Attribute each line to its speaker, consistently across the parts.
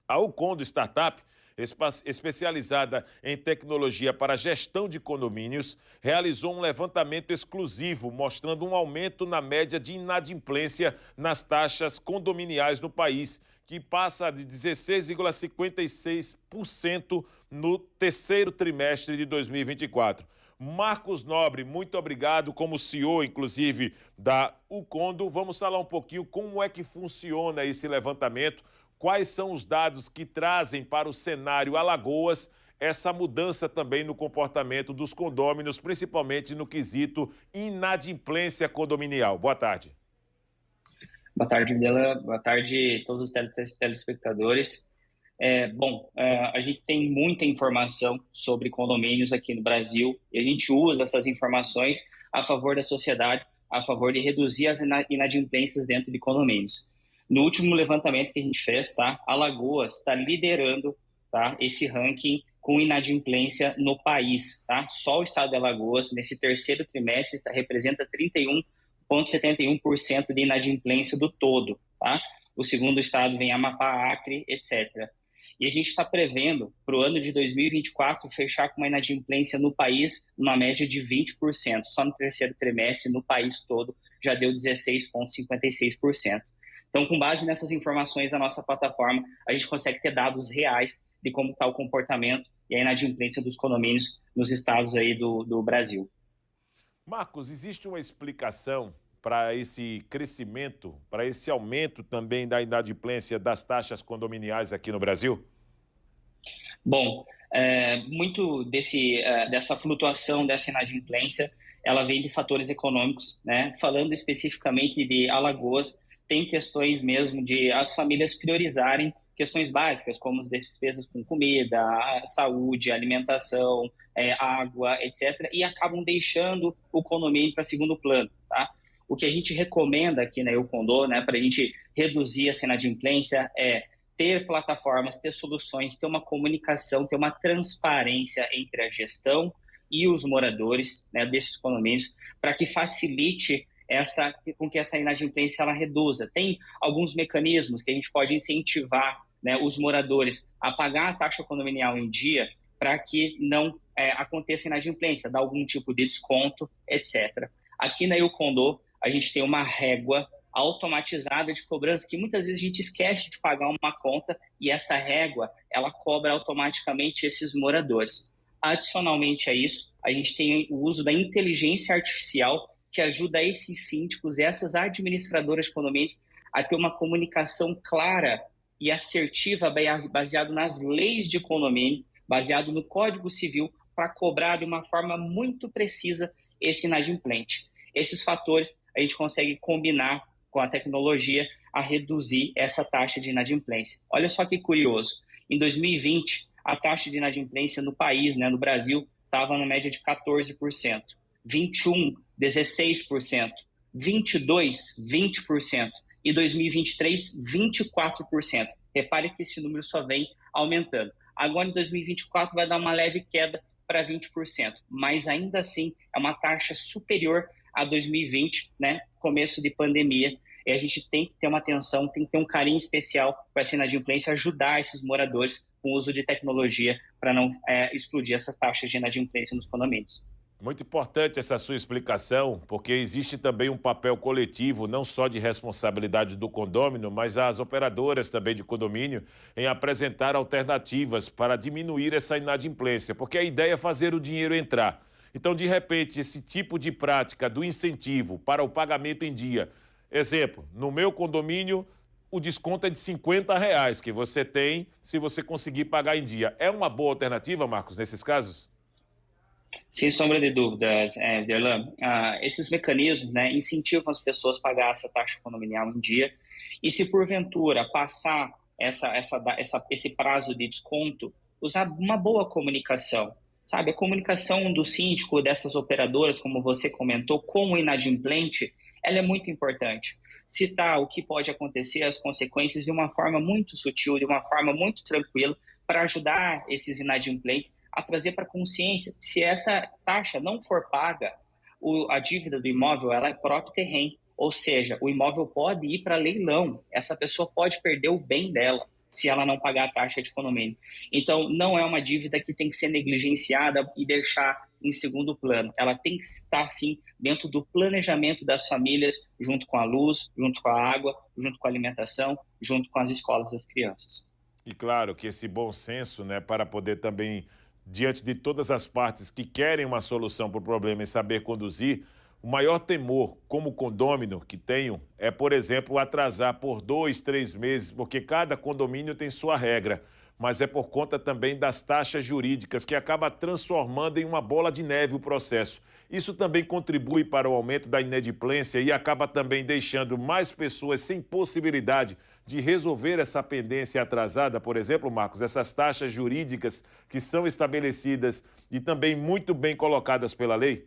Speaker 1: A Ucondo Startup, especializada em tecnologia para gestão de condomínios, realizou um levantamento exclusivo mostrando um aumento na média de inadimplência nas taxas condominiais no país, que passa de 16,56% no terceiro trimestre de 2024. Marcos Nobre, muito obrigado, como CEO, inclusive, da Ucondo. Vamos falar um pouquinho como é que funciona esse levantamento, quais são os dados que trazem para o cenário Alagoas essa mudança também no comportamento dos condôminos, principalmente no quesito inadimplência condominial. Boa tarde.
Speaker 2: Boa tarde, Bela. Boa tarde a todos os telespectadores. A gente tem muita informação sobre condomínios aqui no Brasil e a gente usa essas informações a favor da sociedade, a favor de reduzir as inadimplências dentro de condomínios. No último levantamento que a gente fez, tá, Alagoas está liderando, tá, esse ranking com inadimplência no país. Tá? Só o estado de Alagoas, nesse terceiro trimestre, representa 31,71% de inadimplência do todo. Tá? O segundo estado vem Amapá, Acre, etc. E a gente está prevendo, para o ano de 2024, fechar com uma inadimplência no país, numa média de 20%. Só no terceiro trimestre, no país todo, já deu 16,56%. Então, com base nessas informações da nossa plataforma, a gente consegue ter dados reais de como está o comportamento e a inadimplência dos condomínios nos estados aí do Brasil.
Speaker 1: Marcos, existe uma explicação para esse crescimento, para esse aumento também da inadimplência das taxas condominiais aqui no Brasil?
Speaker 2: Bom, muito dessa flutuação, dessa inadimplência, ela vem de fatores econômicos, né? Falando especificamente de Alagoas, tem questões mesmo de as famílias priorizarem questões básicas, como as despesas com comida, saúde, alimentação, água, etc., e acabam deixando o condomínio para segundo plano, tá? O que a gente recomenda aqui na Ucondo, né, para a gente reduzir essa inadimplência é ter plataformas, ter soluções, ter uma comunicação, ter uma transparência entre a gestão e os moradores, né, desses condomínios, para que facilite com que essa inadimplência ela reduza. Tem alguns mecanismos que a gente pode incentivar, né, os moradores a pagar a taxa condominial em dia para que não aconteça inadimplência, dar algum tipo de desconto, etc. Aqui na Ucondo, a gente tem uma régua automatizada de cobrança, que muitas vezes a gente esquece de pagar uma conta e essa régua, ela cobra automaticamente esses moradores. Adicionalmente a isso, a gente tem o uso da inteligência artificial que ajuda esses síndicos, essas administradoras de condomínios a ter uma comunicação clara e assertiva baseado nas leis de condomínio, baseado no Código Civil, para cobrar de uma forma muito precisa esse inadimplente. Esses fatores a gente consegue combinar com a tecnologia a reduzir essa taxa de inadimplência. Olha só que curioso, em 2020, a taxa de inadimplência no país, né, no Brasil, estava na média de 14%, 21, 16%, 22, 20% e 2023, 24%. Repare que esse número só vem aumentando. Agora, em 2024, vai dar uma leve queda para 20%, mas ainda assim é uma taxa superior a 2020, né, começo de pandemia, e a gente tem que ter uma atenção, tem que ter um carinho especial para essa inadimplência, ajudar esses moradores com o uso de tecnologia para não explodir essas taxas de inadimplência nos condomínios.
Speaker 1: Muito importante essa sua explicação, porque existe também um papel coletivo, não só de responsabilidade do condômino, mas as operadoras também de condomínio, em apresentar alternativas para diminuir essa inadimplência, porque a ideia é fazer o dinheiro entrar. Então, de repente, esse tipo de prática do incentivo para o pagamento em dia, exemplo, no meu condomínio, o desconto é de R$ 50 que você tem se você conseguir pagar em dia. É uma boa alternativa, Marcos, nesses casos?
Speaker 2: Sem sombra de dúvidas, Derlan, esses mecanismos, né, incentivam as pessoas a pagar essa taxa condominial em dia, e se porventura passar esse prazo de desconto, usar uma boa comunicação, sabe? A comunicação do síndico, dessas operadoras, como você comentou, com o inadimplente, ela é muito importante. Citar o que pode acontecer, as consequências, de uma forma muito sutil, de uma forma muito tranquila, para ajudar esses inadimplentes a trazer para a consciência. Se essa taxa não for paga, a dívida do imóvel ela é próprio terreno, ou seja, o imóvel pode ir para leilão, essa pessoa pode perder o bem dela, se ela não pagar a taxa de condomínio. Então, não é uma dívida que tem que ser negligenciada e deixar em segundo plano. Ela tem que estar, sim, dentro do planejamento das famílias, junto com a luz, junto com a água, junto com a alimentação, junto com as escolas das crianças.
Speaker 1: E claro que esse bom senso, né, para poder também, diante de todas as partes que querem uma solução para o problema e saber conduzir, o maior temor, como condômino que tenho, é, por exemplo, atrasar por 2, 3 meses, porque cada condomínio tem sua regra, mas é por conta também das taxas jurídicas, que acaba transformando em uma bola de neve o processo. Isso também contribui para o aumento da inadimplência e acaba também deixando mais pessoas sem possibilidade de resolver essa pendência atrasada, por exemplo, Marcos, essas taxas jurídicas que são estabelecidas e também muito bem colocadas pela lei?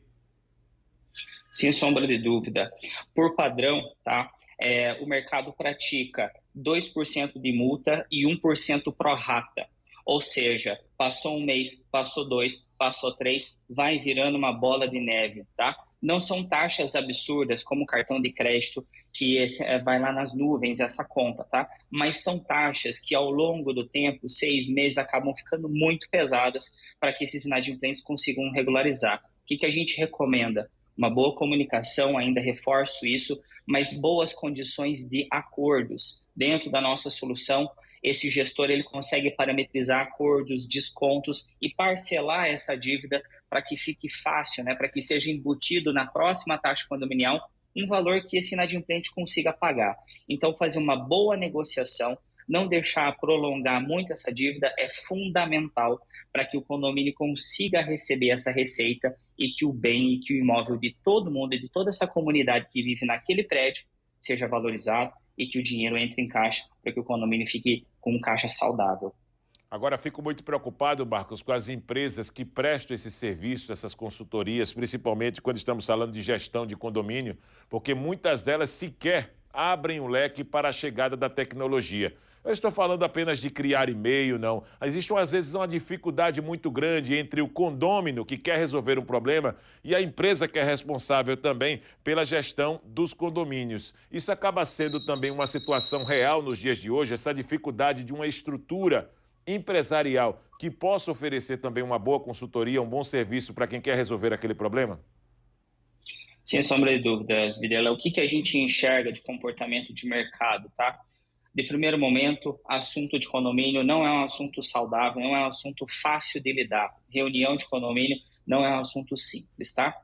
Speaker 2: Sem sombra de dúvida. Por padrão, tá? O mercado pratica 2% de multa e 1% pro rata. Ou seja, passou um mês, passou dois, passou três, vai virando uma bola de neve, tá? Não são taxas absurdas como cartão de crédito, que vai lá nas nuvens essa conta, tá? Mas são taxas que ao longo do tempo, 6 meses, acabam ficando muito pesadas para que esses inadimplentes consigam regularizar. O que a gente recomenda? Uma boa comunicação, ainda reforço isso, mas boas condições de acordos. Dentro da nossa solução, esse gestor ele consegue parametrizar acordos, descontos e parcelar essa dívida para que fique fácil, né? Para que seja embutido na próxima taxa condominial um valor que esse inadimplente consiga pagar. Então, fazer uma boa negociação, não deixar prolongar muito essa dívida é fundamental para que o condomínio consiga receber essa receita e que o bem e que o imóvel de todo mundo e de toda essa comunidade que vive naquele prédio seja valorizado e que o dinheiro entre em caixa para que o condomínio fique com um caixa saudável.
Speaker 1: Agora, fico muito preocupado, Marcos, com as empresas que prestam esse serviço, essas consultorias, principalmente quando estamos falando de gestão de condomínio, porque muitas delas sequer abrem o leque para a chegada da tecnologia. Eu estou falando apenas de criar e-mail, não. Existe, às vezes, uma dificuldade muito grande entre o condômino que quer resolver um problema e a empresa que é responsável também pela gestão dos condomínios. Isso acaba sendo também uma situação real nos dias de hoje, essa dificuldade de uma estrutura empresarial que possa oferecer também uma boa consultoria, um bom serviço para quem quer resolver aquele problema?
Speaker 2: Sem sombra de dúvidas, Videla, o que a gente enxerga de comportamento de mercado, tá? De primeiro momento, assunto de condomínio não é um assunto saudável, não é um assunto fácil de lidar. Reunião de condomínio não é um assunto simples, tá?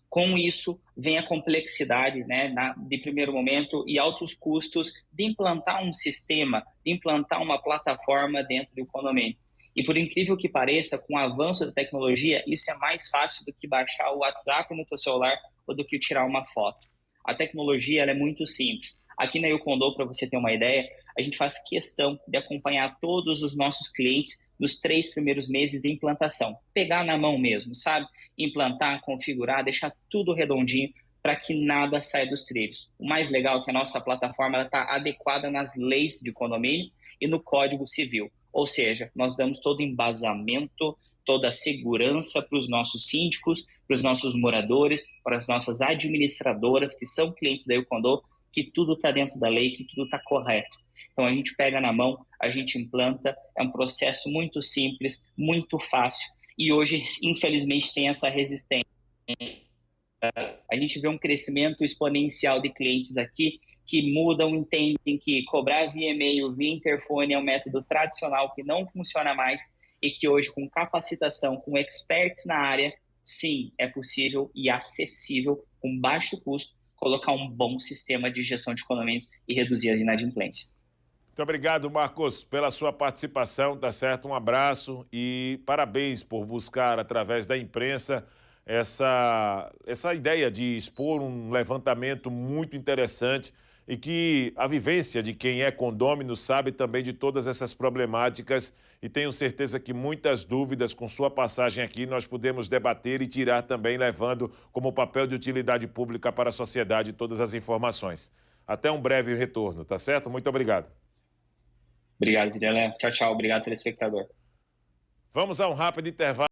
Speaker 2: Com isso, vem a complexidade, né, de primeiro momento e altos custos de implantar um sistema, de implantar uma plataforma dentro do condomínio. E por incrível que pareça, com o avanço da tecnologia, isso é mais fácil do que baixar o WhatsApp no teu celular ou do que tirar uma foto. A tecnologia ela é muito simples. Aqui na YouCondo, para você ter uma ideia, a gente faz questão de acompanhar todos os nossos clientes nos 3 primeiros meses de implantação. Pegar na mão mesmo, sabe? Implantar, configurar, deixar tudo redondinho para que nada saia dos trilhos. O mais legal é que a nossa plataforma está adequada nas leis de condomínio e no Código Civil. Ou seja, nós damos todo embasamento, toda a segurança para os nossos síndicos, para os nossos moradores, para as nossas administradoras, que são clientes da YouCondo, que tudo está dentro da lei, que tudo está correto. Então, a gente pega na mão, a gente implanta, é um processo muito simples, muito fácil, e hoje, infelizmente, tem essa resistência. A gente vê um crescimento exponencial de clientes aqui que mudam, entendem que cobrar via e-mail, via interfone é um método tradicional que não funciona mais e que hoje, com capacitação, com experts na área, sim, é possível e acessível, com baixo custo, colocar um bom sistema de gestão de condomínios e reduzir as inadimplências.
Speaker 1: Muito obrigado, Marcos, pela sua participação, tá certo? Um abraço e parabéns por buscar, através da imprensa, essa ideia de expor um levantamento muito interessante e que a vivência de quem é condômino sabe também de todas essas problemáticas e tenho certeza que muitas dúvidas com sua passagem aqui nós podemos debater e tirar também, levando como papel de utilidade pública para a sociedade todas as informações. Até um breve retorno, tá certo? Muito obrigado.
Speaker 2: Obrigado, Videla. Tchau, tchau. Obrigado, telespectador.
Speaker 1: Vamos a um rápido intervalo.